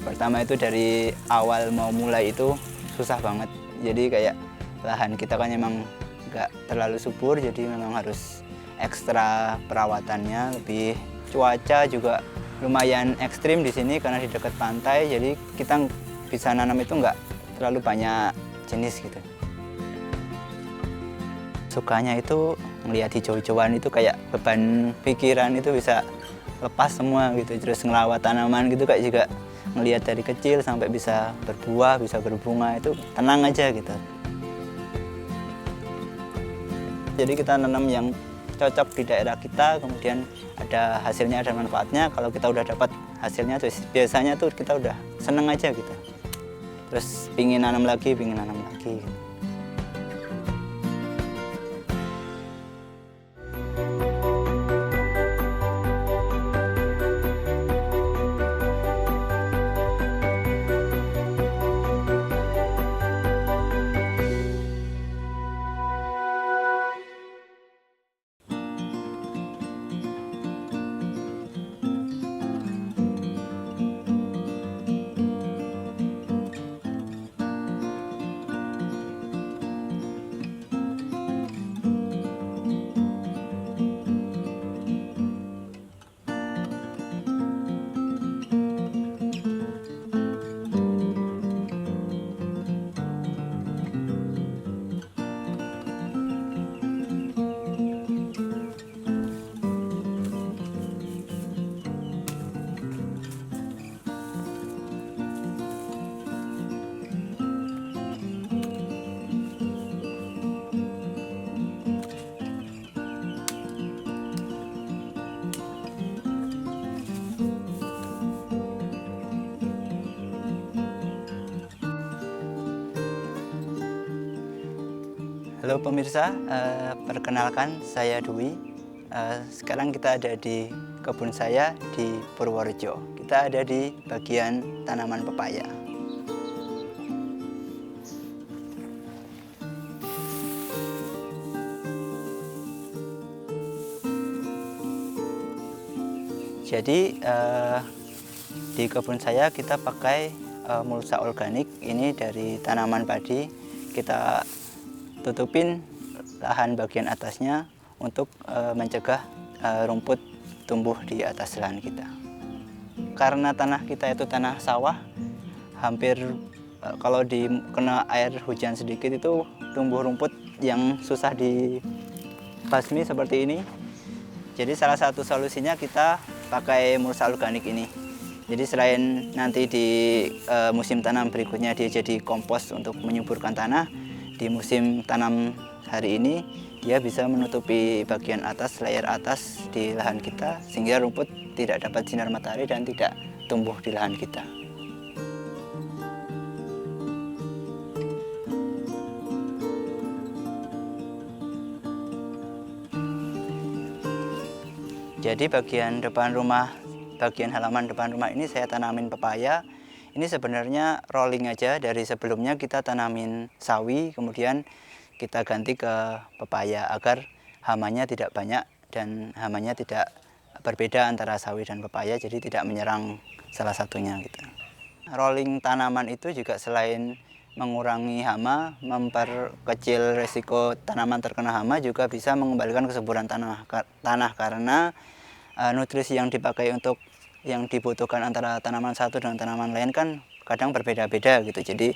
Pertama itu dari awal mau mulai itu susah banget. Jadi kayak lahan kita kan emang nggak terlalu subur, jadi memang harus ekstra perawatannya. Lebih cuaca juga lumayan ekstrim di sini karena di dekat pantai, jadi kita bisa nanam itu nggak terlalu banyak jenis gitu. Sukanya itu melihat hijau-hijauan itu kayak beban pikiran itu bisa lepas semua gitu. Terus ngelawat tanaman gitu kayak juga ngelihat dari kecil sampai bisa berbuah, bisa berbunga, itu tenang aja gitu. Jadi kita nanam yang cocok di daerah kita, kemudian ada hasilnya, ada manfaatnya. Kalau kita udah dapat hasilnya, terus biasanya tuh kita udah seneng aja gitu. Terus pingin nanam lagi gitu. Halo pemirsa, perkenalkan saya Dwi. Sekarang kita ada di kebun saya di Purworejo. Kita ada di bagian tanaman pepaya. Jadi di kebun saya kita pakai mulsa organik ini dari tanaman padi. Kita tutupin lahan bagian atasnya untuk mencegah rumput tumbuh di atas lahan kita. Karena tanah kita itu tanah sawah, hampir kalau kena air hujan sedikit itu tumbuh rumput yang susah dibasmi seperti ini. Jadi salah satu solusinya kita pakai mulsa organik ini. Jadi selain nanti di musim tanam berikutnya dia jadi kompos untuk menyuburkan tanah, di musim tanam hari ini dia bisa menutupi bagian atas, layar atas di lahan kita, sehingga rumput tidak dapat sinar matahari dan tidak tumbuh di lahan kita. Jadi bagian halaman depan rumah ini saya tanamin pepaya. Ini sebenarnya rolling aja, dari sebelumnya kita tanamin sawi, kemudian kita ganti ke pepaya agar hamanya tidak banyak dan hamanya tidak berbeda antara sawi dan pepaya, jadi tidak menyerang salah satunya gitu. Rolling tanaman itu juga selain mengurangi hama, memperkecil resiko tanaman terkena hama, juga bisa mengembalikan kesuburan tanah karena nutrisi yang dipakai untuk yang dibutuhkan antara tanaman satu dengan tanaman lain kan kadang berbeda-beda gitu. Jadi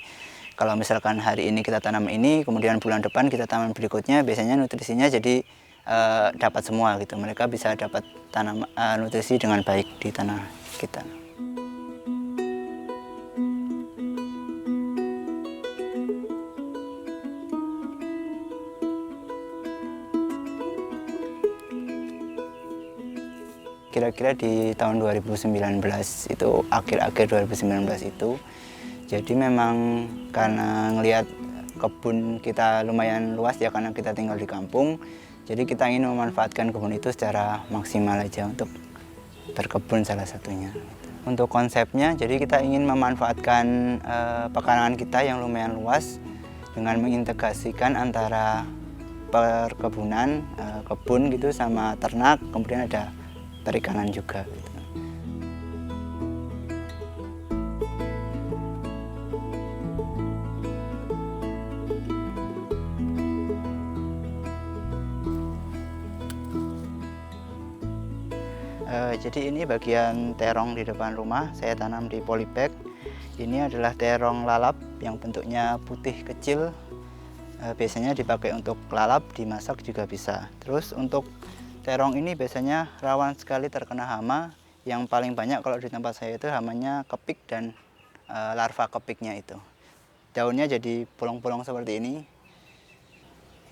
kalau misalkan hari ini kita tanam ini, kemudian bulan depan kita tanam berikutnya, biasanya nutrisinya jadi dapat semua gitu. Mereka bisa dapat nutrisi dengan baik di tanah kita. Kira-kira di tahun 2019 itu, akhir-akhir 2019 itu, jadi memang karena ngelihat kebun kita lumayan luas ya, karena kita tinggal di kampung, jadi kita ingin memanfaatkan kebun itu secara maksimal aja untuk berkebun salah satunya. Untuk konsepnya, jadi kita ingin memanfaatkan pekarangan kita yang lumayan luas dengan mengintegrasikan antara perkebunan, kebun gitu sama ternak, kemudian ada perikanan juga gitu. Jadi ini bagian terong di depan rumah, saya tanam di polybag. Ini adalah terong lalap yang bentuknya putih kecil. Biasanya dipakai untuk lalap, dimasak juga bisa. Terus untuk terong ini biasanya rawan sekali terkena hama. Yang paling banyak kalau di tempat saya itu hamanya kepik dan larva kepiknya itu. Daunnya jadi bolong-bolong seperti ini.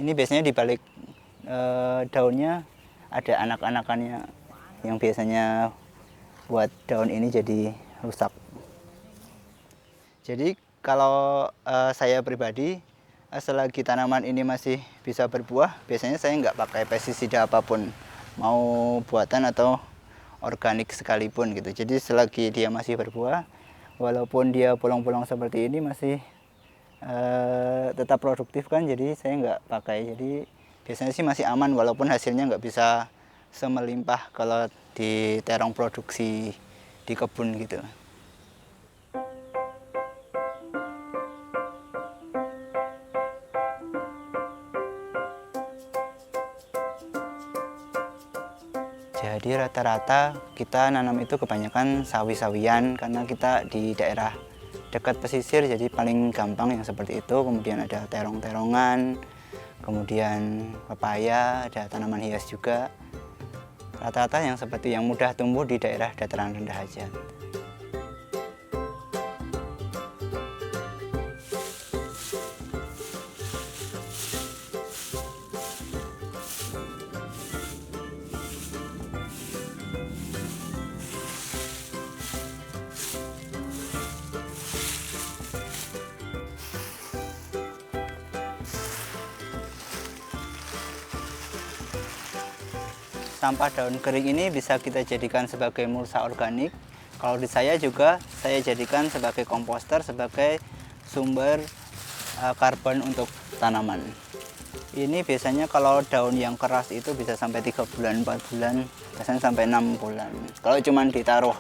Ini biasanya di balik daunnya ada anak-anakannya yang biasanya buat daun ini jadi rusak. Jadi kalau saya pribadi, selagi tanaman ini masih bisa berbuah, biasanya saya nggak pakai pestisida apapun, mau buatan atau organik sekalipun gitu. Jadi selagi dia masih berbuah, walaupun dia bolong-bolong seperti ini masih tetap produktif kan, jadi saya nggak pakai. Jadi biasanya sih masih aman walaupun hasilnya nggak bisa semelimpah kalau di terong produksi di kebun gitu. Jadi rata-rata kita nanam itu kebanyakan sawi-sawian karena kita di daerah dekat pesisir, jadi paling gampang yang seperti itu. Kemudian ada terong-terongan, kemudian pepaya, ada tanaman hias juga. Rata-rata yang seperti yang mudah tumbuh di daerah dataran rendah aja. Sampah daun kering ini bisa kita jadikan sebagai mulsa organik. Kalau di saya juga, saya jadikan sebagai komposter, sebagai sumber karbon untuk tanaman. Ini biasanya kalau daun yang keras itu bisa sampai 3 bulan, 4 bulan, biasanya sampai 6 bulan. Kalau cuma ditaruh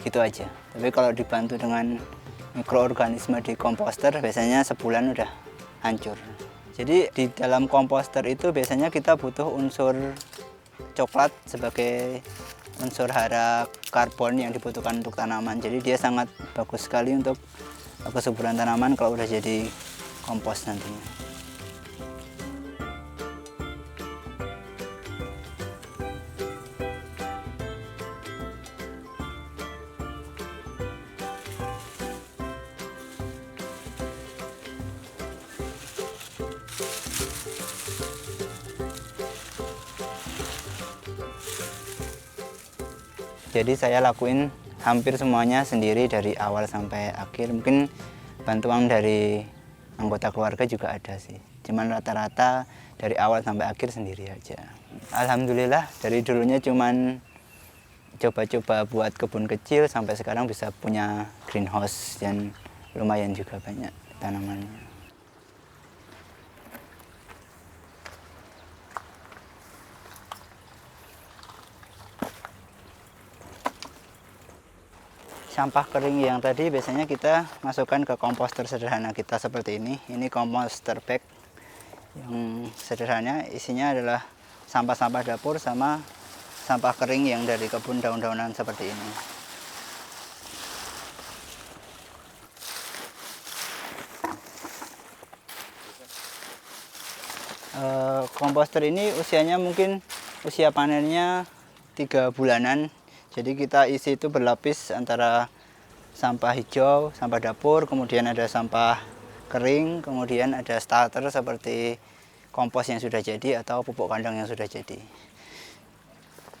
gitu aja. Tapi kalau dibantu dengan mikroorganisme di komposter, biasanya sebulan udah hancur. Jadi di dalam komposter itu biasanya kita butuh unsur coklat sebagai unsur hara karbon yang dibutuhkan untuk tanaman. Jadi dia sangat bagus sekali untuk kesuburan tanaman kalau udah jadi kompos nantinya. Jadi saya lakuin hampir semuanya sendiri dari awal sampai akhir. Mungkin bantuan dari anggota keluarga juga ada sih. Cuman rata-rata dari awal sampai akhir sendiri aja. Alhamdulillah dari dulunya cuman coba-coba buat kebun kecil sampai sekarang bisa punya greenhouse dan lumayan juga banyak tanamannya. Sampah kering yang tadi biasanya kita masukkan ke komposter sederhana kita seperti ini. Ini komposter bag yang sederhana, isinya adalah sampah-sampah dapur sama sampah kering yang dari kebun daun-daunan seperti ini. Komposter ini usianya mungkin usia panennya 3 bulanan. Jadi kita isi itu berlapis antara sampah hijau, sampah dapur, kemudian ada sampah kering, kemudian ada starter seperti kompos yang sudah jadi atau pupuk kandang yang sudah jadi.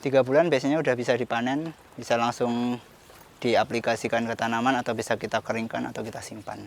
3 bulan biasanya udah bisa dipanen, bisa langsung diaplikasikan ke tanaman atau bisa kita keringkan atau kita simpan.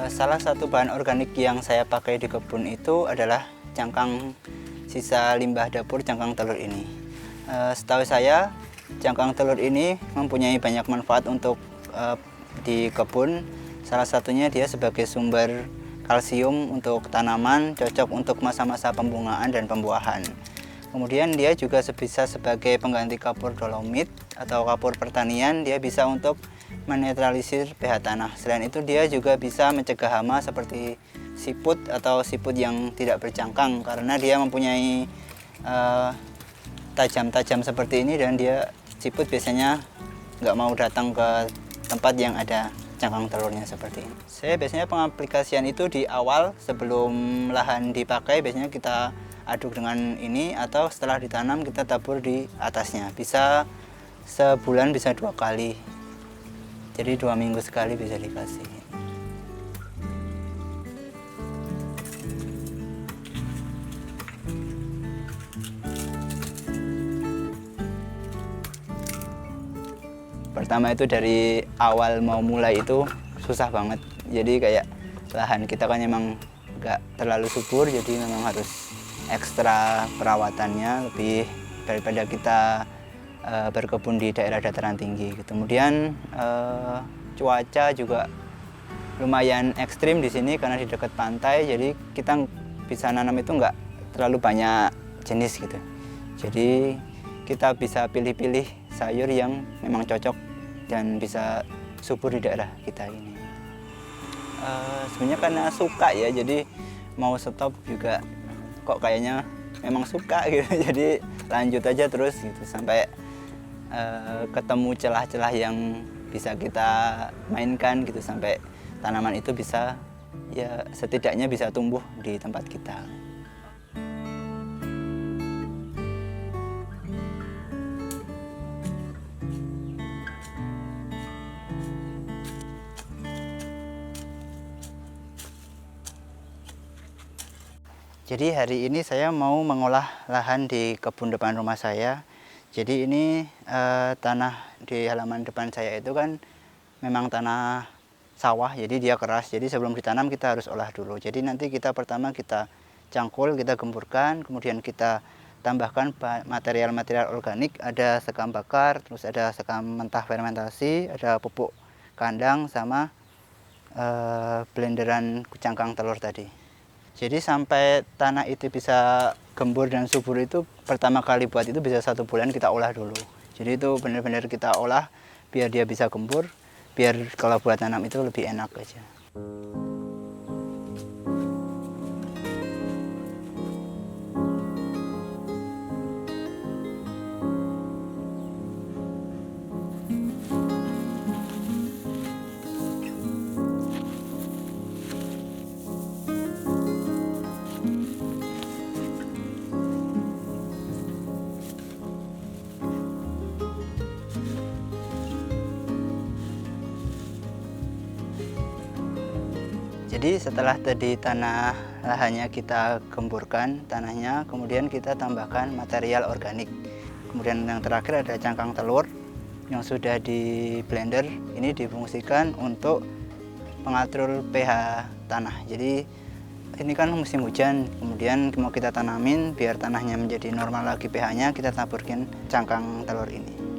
Salah satu bahan organik yang saya pakai di kebun itu adalah cangkang sisa limbah dapur cangkang telur ini. Setahu saya cangkang telur ini mempunyai banyak manfaat untuk di kebun. Salah satunya dia sebagai sumber kalsium untuk tanaman, cocok untuk masa-masa pembungaan dan pembuahan. Kemudian dia juga bisa sebagai pengganti kapur dolomit atau kapur pertanian. Dia bisa untuk menetralisir pH tanah. Selain itu dia juga bisa mencegah hama seperti siput atau siput yang tidak bercangkang, karena dia mempunyai tajam-tajam seperti ini, dan dia siput biasanya nggak mau datang ke tempat yang ada cangkang telurnya seperti ini. Saya biasanya pengaplikasian itu di awal sebelum lahan dipakai, biasanya kita aduk dengan ini, atau setelah ditanam kita tabur di atasnya. Bisa sebulan bisa 2 kali, jadi 2 minggu sekali bisa dikasih. Pertama itu dari awal mau mulai itu susah banget, jadi kayak lahan kita kan emang nggak terlalu subur, jadi memang harus ekstra perawatannya lebih daripada kita berkebun di daerah dataran tinggi. Kemudian cuaca juga lumayan ekstrim di sini karena di dekat pantai, jadi kita bisa nanam itu nggak terlalu banyak jenis gitu. Jadi kita bisa pilih-pilih sayur yang memang cocok dan bisa subur di daerah kita ini. Sebenarnya karena suka ya, jadi mau stop juga kok kayaknya memang suka gitu. Jadi lanjut aja terus gitu sampai ketemu celah-celah yang bisa kita mainkan gitu, sampai tanaman itu bisa ya setidaknya bisa tumbuh di tempat kita. Jadi hari ini saya mau mengolah lahan di kebun depan rumah saya. Jadi ini tanah di halaman depan saya itu kan memang tanah sawah, jadi dia keras. Jadi sebelum ditanam kita harus olah dulu. Jadi nanti kita pertama kita cangkul, kita gemburkan, kemudian kita tambahkan material-material organik. Ada sekam bakar, terus ada sekam mentah fermentasi, ada pupuk kandang, sama blenderan cangkang telur tadi. Jadi sampai tanah itu bisa gembur dan subur itu pertama kali buat itu bisa 1 bulan kita olah dulu. Jadi itu benar-benar kita olah biar dia bisa gembur, biar kalau buat tanam itu lebih enak aja. Jadi setelah tadi tanah lahannya kita gemburkan tanahnya, kemudian kita tambahkan material organik. Kemudian yang terakhir ada cangkang telur yang sudah di blender. Ini difungsikan untuk pengatur pH tanah. Jadi ini kan musim hujan, kemudian mau kita tanamin biar tanahnya menjadi normal lagi pH-nya, kita taburkan cangkang telur ini.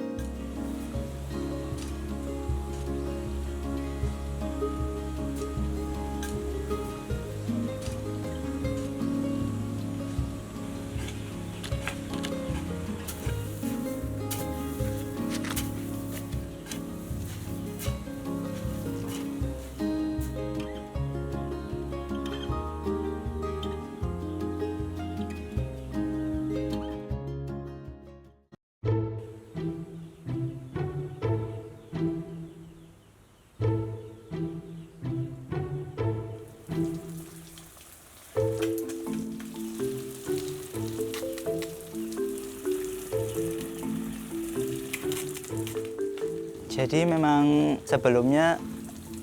Jadi memang sebelumnya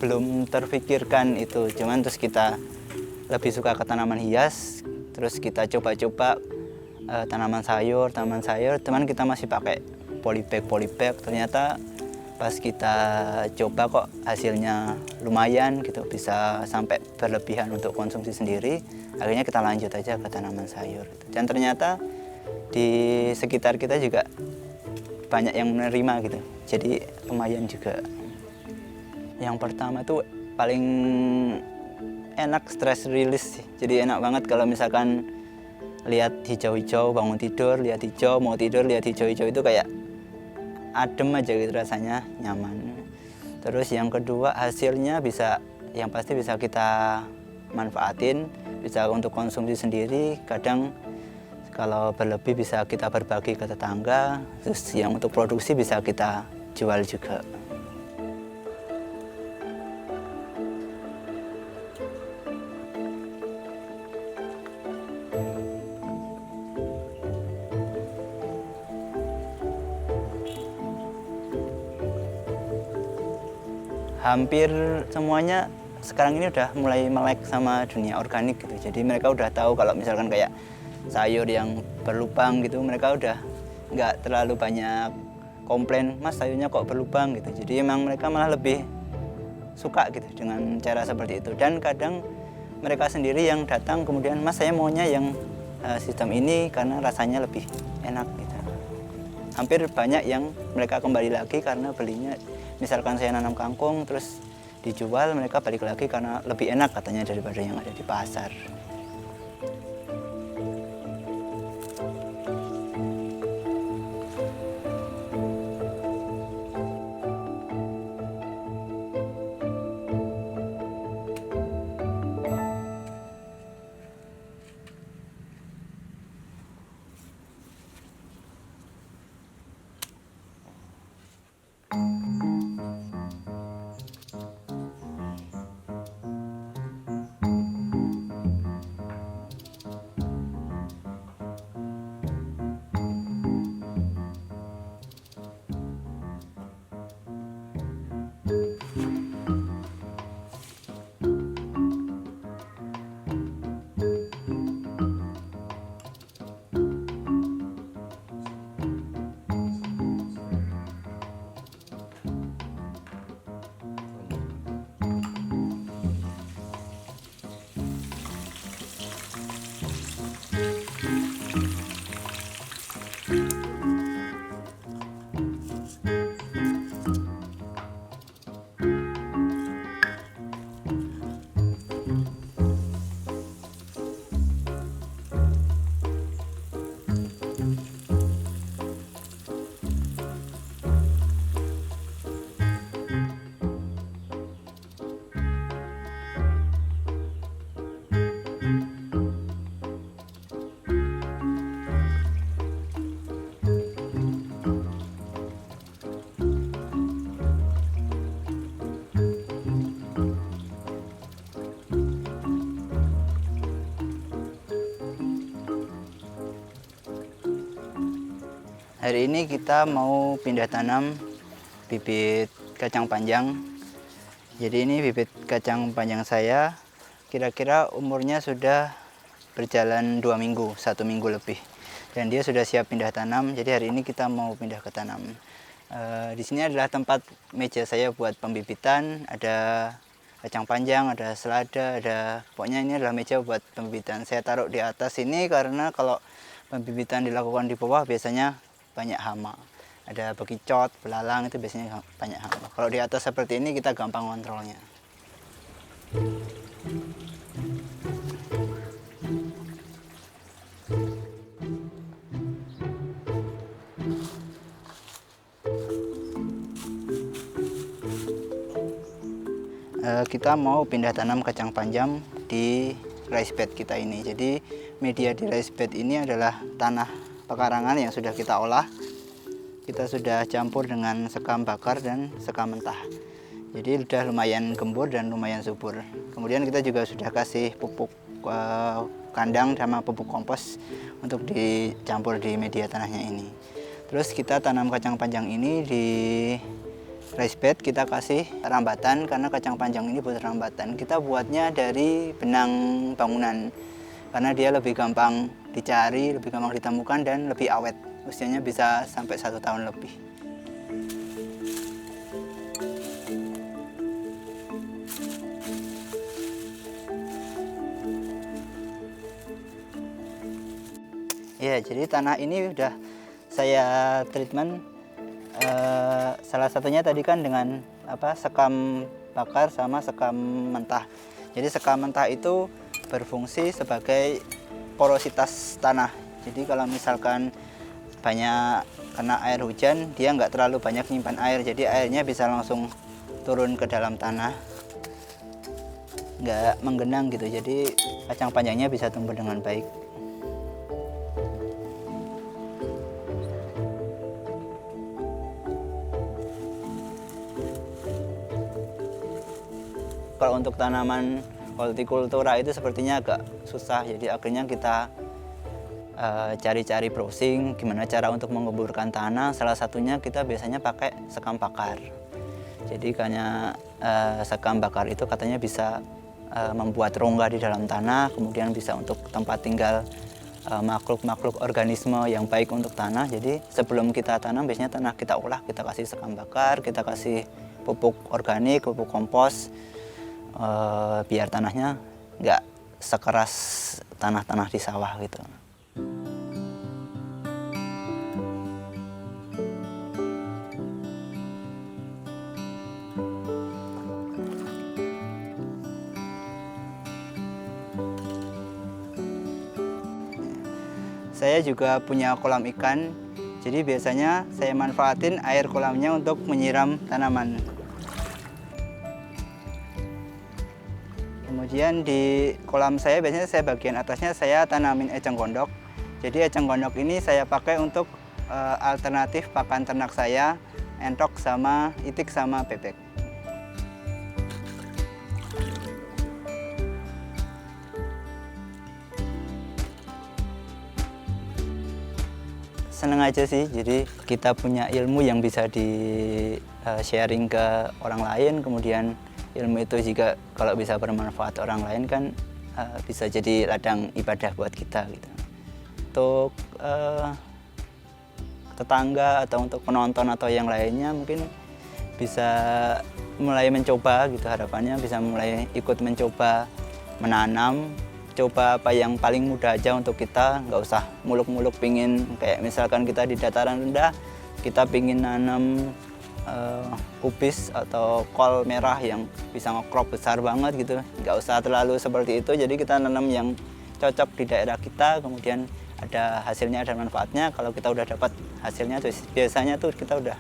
belum terfikirkan itu, cuman terus kita lebih suka ke tanaman hias, terus kita coba-coba tanaman sayur, teman kita masih pakai polybag, ternyata Pas kita coba kok hasilnya lumayan gitu, bisa sampai berlebihan untuk konsumsi sendiri, akhirnya kita lanjut aja ke tanaman sayur. Dan ternyata di sekitar kita juga banyak yang menerima gitu, jadi lumayan juga. Yang pertama tuh paling enak stress release sih. Jadi enak banget kalau misalkan lihat hijau-hijau bangun tidur, lihat hijau mau tidur, lihat hijau-hijau itu kayak adem aja gitu, rasanya nyaman. Terus yang kedua hasilnya yang pasti bisa kita manfaatin, bisa untuk konsumsi sendiri, kadang kalau berlebih bisa kita berbagi ke tetangga, terus yang untuk produksi bisa kita jual juga. Hampir semuanya sekarang ini udah mulai melek sama dunia organik gitu. Jadi mereka udah tahu kalau misalkan kayak sayur yang berlubang gitu, mereka udah nggak terlalu banyak komplain, "Mas, sayurnya kok berlubang?" gitu. Jadi emang mereka malah lebih suka gitu dengan cara seperti itu. Dan kadang mereka sendiri yang datang kemudian, "Mas, saya maunya yang sistem ini karena rasanya lebih enak." Gitu. Hampir banyak yang mereka kembali lagi karena belinya, misalkan saya nanam kangkung terus dijual, mereka balik lagi karena lebih enak katanya daripada yang ada di pasar. Hari ini kita mau pindah tanam bibit kacang panjang. Jadi ini bibit kacang panjang saya, kira-kira umurnya sudah berjalan 2 minggu, 1 minggu lebih. Dan dia sudah siap pindah tanam, jadi hari ini kita mau pindah ke tanam. Di sini adalah tempat meja saya buat pembibitan, ada kacang panjang, ada selada, pokoknya ini adalah meja buat pembibitan. Saya taruh di atas ini karena kalau pembibitan dilakukan di bawah biasanya banyak hama. Ada bekicot, belalang, itu biasanya banyak hama. Kalau di atas seperti ini kita gampang kontrolnya. Kita mau pindah tanam kacang panjang di rice bed kita ini. Jadi media di rice bed ini adalah tanah pekarangan yang sudah kita olah. Kita sudah campur dengan sekam bakar dan sekam mentah. Jadi sudah lumayan gembur dan lumayan subur. Kemudian kita juga sudah kasih pupuk kandang sama pupuk kompos untuk dicampur di media tanahnya ini. Terus kita tanam kacang panjang ini di rice bed, kita kasih rambatan karena kacang panjang ini butuh rambatan. Kita buatnya dari benang bangunan karena dia lebih gampang dicari, lebih gampang ditemukan dan lebih awet. Usianya bisa sampai 1 tahun lebih. Ya, jadi tanah ini udah saya treatment, salah satunya tadi kan dengan sekam bakar sama sekam mentah. Jadi sekam mentah itu berfungsi sebagai porositas tanah. Jadi kalau misalkan banyak kena air hujan, dia nggak terlalu banyak nyimpan air, jadi airnya bisa langsung turun ke dalam tanah, nggak menggenang gitu. Jadi kacang panjangnya bisa tumbuh dengan baik. Kalau untuk tanaman hortikultura itu sepertinya agak susah, jadi akhirnya kita cari-cari browsing gimana cara untuk menguburkan tanah. Salah satunya kita biasanya pakai sekam bakar. Jadi karena sekam bakar itu katanya bisa membuat rongga di dalam tanah, kemudian bisa untuk tempat tinggal makhluk-makhluk organisme yang baik untuk tanah. Jadi sebelum kita tanam biasanya tanah kita olah, kita kasih sekam bakar, kita kasih pupuk organik, pupuk kompos, biar tanahnya nggak sekeras tanah-tanah di sawah gitu. Saya juga punya kolam ikan, jadi biasanya saya manfaatin air kolamnya untuk menyiram tanaman. Kemudian di kolam saya biasanya bagian atasnya saya tanamin eceng gondok. Jadi eceng gondok ini saya pakai untuk alternatif pakan ternak saya, entok sama itik sama bebek. Seneng aja sih, jadi kita punya ilmu yang bisa di sharing ke orang lain, kemudian ilmu itu juga kalau bisa bermanfaat orang lain kan bisa jadi ladang ibadah buat kita gitu. Untuk tetangga atau untuk penonton atau yang lainnya mungkin bisa mulai mencoba gitu, harapannya bisa mulai ikut mencoba menanam. Coba apa yang paling mudah aja untuk kita, nggak usah muluk-muluk pingin kayak misalkan kita di dataran rendah, kita pingin nanam kubis atau kol merah yang bisa ngekrop besar banget gitu, nggak usah terlalu seperti itu. Jadi kita nanam yang cocok di daerah kita, kemudian ada hasilnya, ada manfaatnya. Kalau kita udah dapat hasilnya terus biasanya tuh kita udah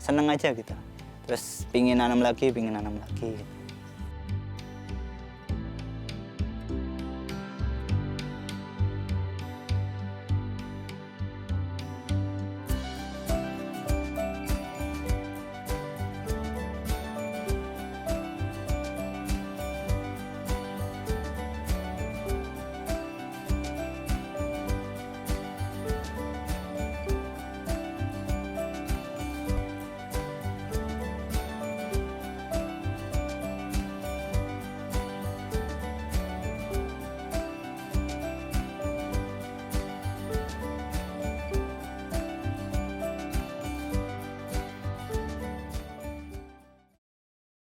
seneng aja gitu, terus pingin nanam lagi, pingin nanam lagi.